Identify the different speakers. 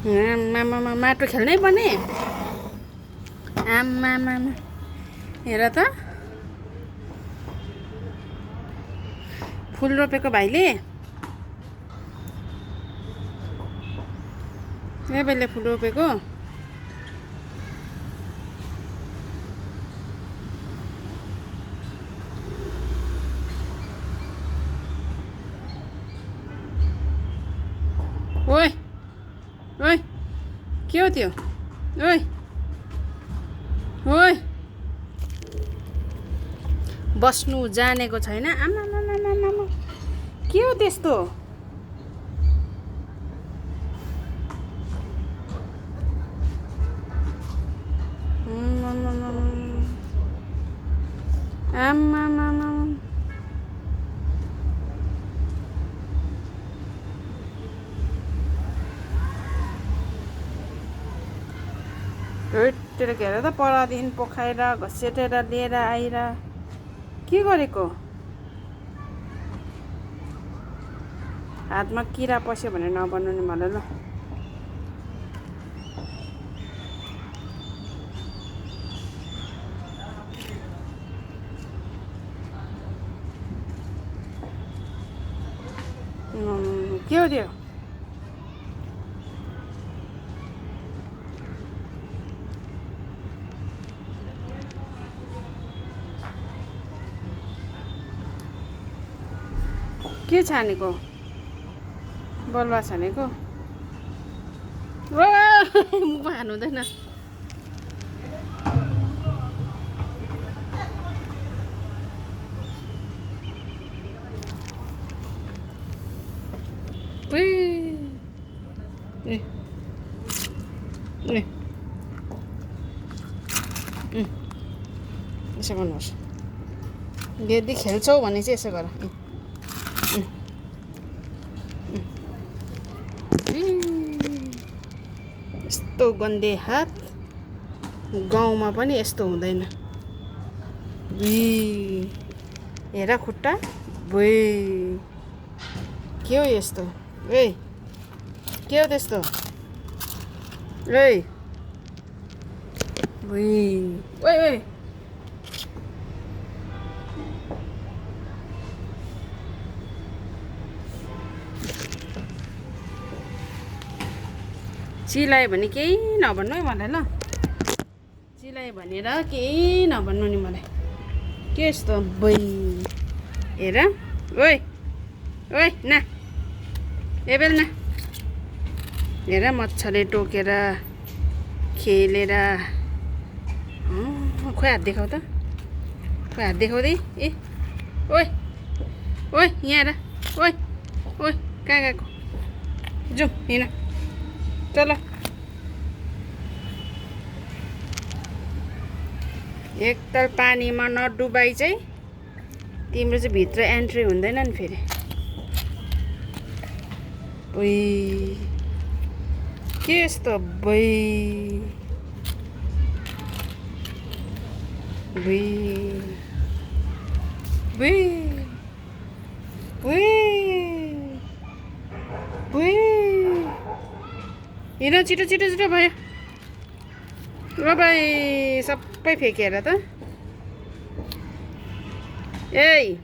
Speaker 1: आमामा माटो खेल्नै पर्ने आमामा हेर त फुल रोपेको भाइले भाइले फुल रोपेको ओइ ओइ के हो त्यो ओइ ओइ बस्नु जानेको छैन आमामामामा के हो त्यस्तो आमामामा हेर हेर त परादेखि पोखाएर घसेटेर लिएर आएर के गरेको हातमा किरा पस्यो भने नभन्नु नि मलाई ल के हो त्यो के छानेको बलुवा छानेको मुखमा खानु हुँदैन यसो गर्नुहोस् यदि खेल्छौ भने चाहिँ यसो गर यस्तो गन्दे हात गाउँमा पनि यस्तो हुँदैन हेर खुट्टा भुइ के हो यस्तो ए के हो त्यस्तो ए भुइ ओइ ओइ चिलायो भने केही नभन्नु है मलाई ल चिलायो भनेर केही नभन्नु नि मलाई के यस्तो भुइ हेर ओइ ओइ ना एबेल न हेर मच्छरले टोकेर खेलेर खोइ हात देखाउ त खोइ हात देखाउँदै ए ओइ ओइ यहाँ हेर ओइ ओइ कहाँ गएको जाउँ हिँड चल एकताल पानीमा नडुबाई चाहिँ तिम्रो चाहिँ भित्र एन्ट्री हुँदैन नि फेरि ओइ के यस्तो भुइ भुइ भुइ भुइ भुइ हिँड छिटो छिटो छिटो भयो ल भाइ सबै फ्याँकेर त ए